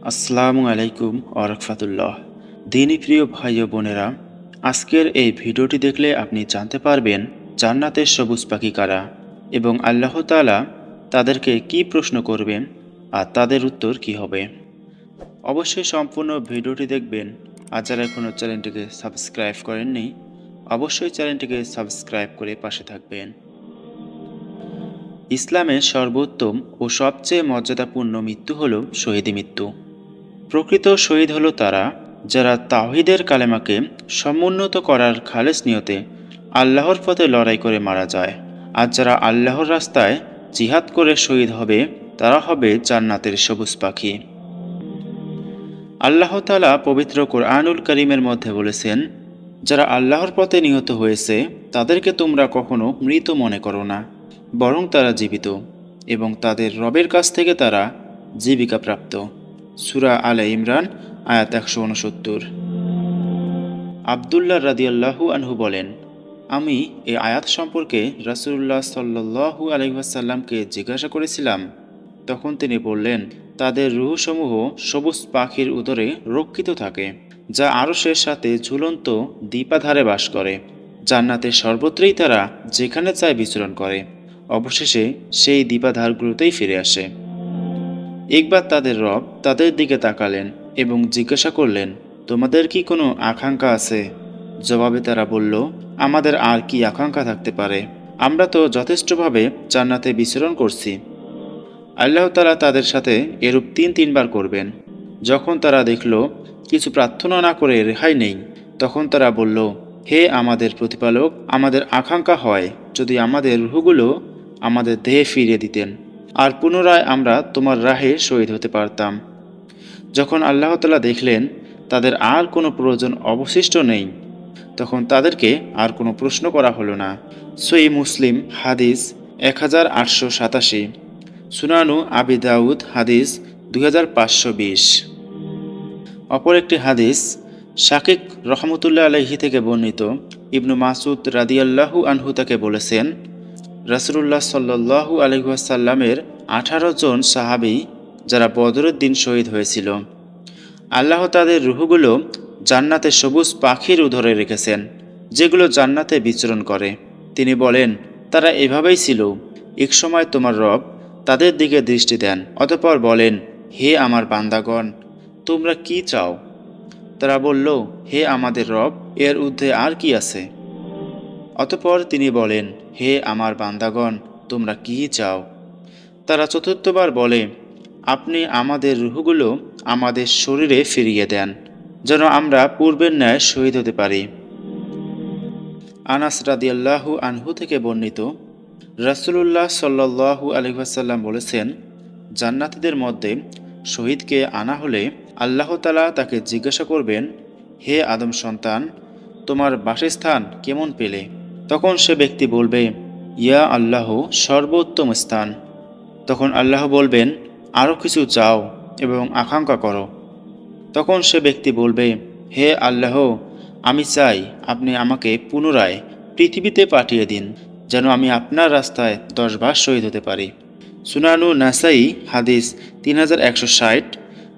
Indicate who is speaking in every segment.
Speaker 1: আসসালামু আলাইকুম ওয়া রাহমাতুল্লাহ। দিনী প্রিয় ভাই ও বোনেরা, আজকের এই ভিডিওটি দেখলে আপনি জানতে পারবেন জান্নাতের সবুজ পাখি কারা এবং আল্লাহ তাআলা তাদেরকে কি প্রশ্ন করবেন আর তাদের উত্তর কি হবে। অবশ্যই সম্পূর্ণ ভিডিওটি দেখবেন। আর যারা এখনও চ্যানেলটিকে সাবস্ক্রাইব করেননি, অবশ্যই চ্যানেলটিকে সাবস্ক্রাইব করে পাশে থাকবেন। ইসলামের সর্বোত্তম ও সবচেয়ে মর্যাদাপূর্ণ মৃত্যু হল শহীদি মৃত্যু। প্রকৃত শহীদ হলো তারা যারা তাওহীদের কালেমাকে সমুন্নত করার খালেস নিয়তে আল্লাহর পথে লড়াই করে মারা যায়। আর যারা আল্লাহর রাস্তায় জিহাদ করে শহীদ হবে তারা হবে জান্নাতের সবুজ পাখি। আল্লাহ তাআলা পবিত্র কোরআনুল কারীমের মধ্যে বলেছেন, যারা আল্লাহর পথে নিহত হয়েছে তাদেরকে তোমরা কখনো মৃত মনে করো না, বরং তারা জীবিত এবং তাদের রবের কাছ থেকে তারা জীবিকা প্রাপ্ত। সূরা আলে ইমরান আয়াত ১৬৯। আবদুল্লাহ রাদিয়াল্লাহু আনহু বলেন, আমি এই আয়াত সম্পর্কে রাসূলুল্লাহ সাল্লাল্লাহু আলাইহি ওয়াসাল্লামকে জিজ্ঞাসা করেছিলাম। তখন তিনি বললেন, তাদের রূহসমূহ সবুজ পাখির উদরে রক্ষিত থাকে, যা আরশের সাথে ঝুলন্ত দ্বীপাধারে বাস করে। জান্নাতের সর্বত্রই তারা যেখানে চায় বিচরণ করে, অবশেষে সেই দ্বীপাধারগুলোতেই ফিরে আসে। একবার তাদের রব তাদের দিকে তাকালেন এবং জিজ্ঞাসা করলেন, তোমাদের কি কোনো আকাঙ্ক্ষা আছে? জবাবে তারা বলল, আমাদের আর কি আকাঙ্ক্ষা থাকতে পারে? আমরা তো যথেষ্টভাবে জান্নাতে বিচরণ করছি। আল্লাহ তাআলা তাদের সাথে এরূপ তিনবার করবেন। যখন তারা দেখল কিছু প্রার্থনা না করে রেহাই নেই, তখন তারা বলল, হে আমাদের প্রতিপালক, আমাদের আকাঙ্ক্ষা হয় যদি আমাদের রূহগুলো আমাদের দেহে ফিরিয়ে দিতেন, আর পুনরায় আমরা তোমার রাহে শহীদ হতে পারতাম। যখন আল্লাহ তাআলা দেখলেন তাদের আর কোনো প্রয়োজন অবশিষ্ট নেই, তখন তাদেরকে আর কোনো প্রশ্ন করা হলো না। সহিহ মুসলিম হাদিস ১৮৮৭, সুনানু আবি দাউদ হাদিস ২৫২০। অপর একটি হাদিস শাকিক রহমতুল্লাহ আলাইহি থেকে বর্ণিত, ইবনু মাসউদ রাদিয়াল্লাহু আনহু তাকে বলেছেন, রাসূলুল্লাহ সাল্লাল্লাহু আলাইহি ওয়াসাল্লামের ১৮ জন সাহাবী যারা বদরের দিন শহীদ হয়েছিল, আল্লাহ তাদের রূহগুলো জান্নাতের সবুজ পাখির উদরে রেখেছেন, যেগুলো জান্নাতে বিচরণ করে। তিনি বলেন, তারা এভাবেই ছিল। এক সময় তোমার রব তাদের দিকে দৃষ্টি দেন, অতঃপর বলেন, হে আমার বান্দাগণ, তোমরা কি চাও? তারা বলল, হে আমাদের রব, এর ঊর্ধ্বে আর কি আছে? অতঃপর তিনি বলেন, হে আমার বান্দাগণ, তোমরা কি চাও? তারা চতুর্থবার বলে, আপনি আমাদের রূহগুলো আমাদের শরীরে ফিরিয়ে দেন, যেন আমরা পূর্বের ন্যায় শহীদ হতে পারি। আনাস রাদিয়াল্লাহু আনহু থেকে বর্ণিত, রাসূলুল্লাহ সাল্লাল্লাহু আলাইহি ওয়াসাল্লাম বলেছেন, জান্নাতীদের মধ্যে শহীদকে আনা হলে আল্লাহ তাআলা তাকে জিজ্ঞাসা করবেন, হে আদম সন্তান, তোমার বাসস্থান কেমন পেলে? তখন সে ব্যক্তি বলবে, ইয়া আল্লাহ, সর্বোত্তম স্থান। তখন আল্লাহ বলবেন, আরও কিছু চাও এবং আকাঙ্ক্ষা করো। তখন সে ব্যক্তি বলবে, হে আল্লাহ, আমি চাই আপনি আমাকে পুনরায় পৃথিবীতে পাঠিয়ে দিন, যেন আমি আপনার রাস্তায় 10 বার শহীদ হতে পারি। সুনানু নাসাই হাদিস 3160,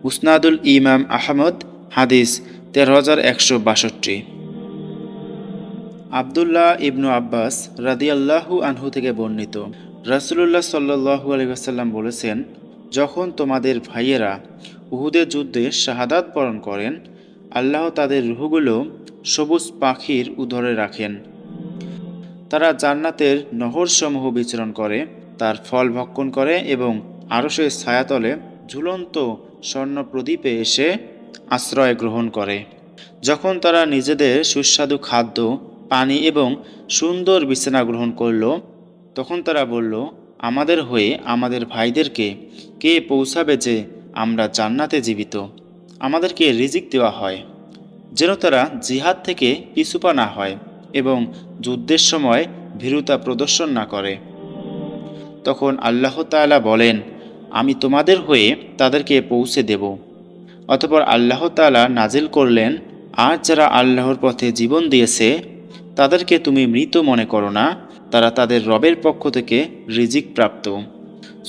Speaker 1: মুসনাদুল ইমাম আহমদ হাদিস 13162। আবদুল্লাহ ইবনু আব্বাস রাদিয়াল্লাহু আনহু থেকে বর্ণিত, রাসূলুল্লাহ সাল্লাল্লাহু আলাইহি ওয়াসাল্লাম বলেছেন, যখন তোমাদের ভাইয়েরা উহুদের যুদ্ধে শাহাদাত বরণ করেন, আল্লাহ তাদের রূহগুলো সবুজ পাখির উদরে রাখেন। তারা জান্নাতের নহরসমূহ বিচরণ করে, তার ফল ভক্ষণ করে এবং আরশের ছায়াতলে ঝুলন্ত স্বর্ণ প্রদীপে এসে আশ্রয় গ্রহণ করে। যখন তারা নিজেদের সুস্বাদু খাদ্য, পানি এবং সুন্দর বিছানা গ্রহণ করল, তখন তারা বলল, আমাদের হয়ে আমাদের ভাইদেরকে কে পৌঁছাবে যে আমরা জান্নাতে জীবিত? আমাদেরকে রিজিক দেওয়া হয়, যেন তারা জিহাদ থেকে পিছুপা না হয় এবং যুদ্ধের সময় ভীরুতা প্রদর্শন না করে। তখন আল্লাহ তাআলা বলেন, আমি তোমাদের হয়ে তাদেরকে পৌঁছে দেব। অতঃপর আল্লাহ তাআলা নাজিল করলেন, আর যারা আল্লাহর পথে জীবন দিয়েছে তাদেরকে তুমি মৃত মনে করো না, তারা তাদের রবের পক্ষ থেকে রিজিক প্রাপ্ত।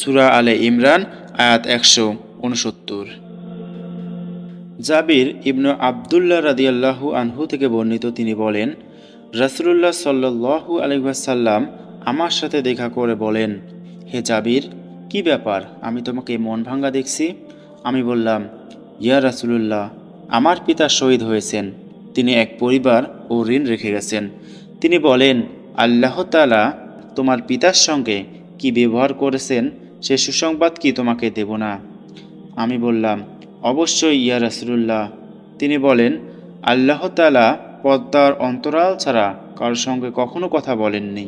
Speaker 1: সূরা আলে ইমরান আয়াত 169। জাবির ইবনু আবদুল্লাহ রাদিয়াল্লাহু আনহু থেকে বর্ণিত, তিনি বলেন, রাসূলুল্লাহ সাল্লাল্লাহু আলাইহি ওয়াসাল্লাম আমার সাথে দেখা করে বলেন, হে জাবির, কি ব্যাপার, আমি তোমাকে মন ভাঙ্গা দেখছি। আমি বললাম, ইয়া রাসূলুল্লাহ, আমার পিতা শহীদ হয়েছেন, তিনি এক পরিবার ও ঋণ রেখে গেছেন। তিনি বলেন, আল্লাহ তাআলা তোমার পিতার সঙ্গে কি ব্যবহার করেছেন সে সুসংবাদ কি তোমাকে দেব না? আমি বললাম, অবশ্যই ইয়া রাসূলুল্লাহ। তিনি বলেন, আল্লাহ তাআলা পর্দার অন্তরাল ছাড়া কারোর সঙ্গে কখনো কথা বলেননি,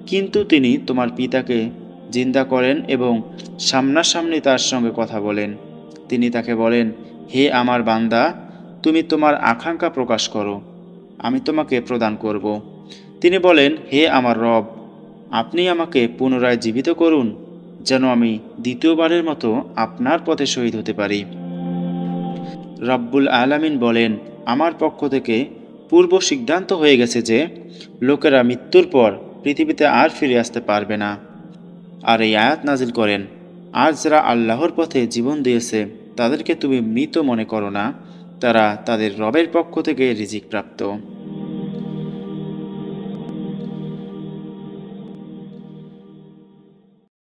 Speaker 1: কিন্তু তিনি তোমার পিতাকে জিন্দা করেন এবং সামনাসামনি তার সঙ্গে কথা বলেন। তিনি তাকে বলেন, হে আমার বান্দা, তুমি তোমার আকাঙ্ক্ষা প্রকাশ করো, আমি তোমাকে প্রদান করব। তিনি বলেন, হে আমার রব, আপনি আমাকে পুনরায় জীবিত করুন, যেন আমি দ্বিতীয়বারের মতো আপনার পথে শহীদ হতে পারি। রব্বুল আলামিন বলেন, আমার পক্ষ থেকে পূর্ব সিদ্ধান্ত হয়ে গেছে যে লোকেরা মৃত্যুর পর পৃথিবীতে আর ফিরে আসতে পারবে না। আর এই আয়াত নাজিল করেন, আর যারা আল্লাহর পথে জীবন দিয়েছে তাদেরকে তুমি মৃত মনে করো না, তারা তাদের রবের পক্ষ থেকে রিজিক প্রাপ্ত।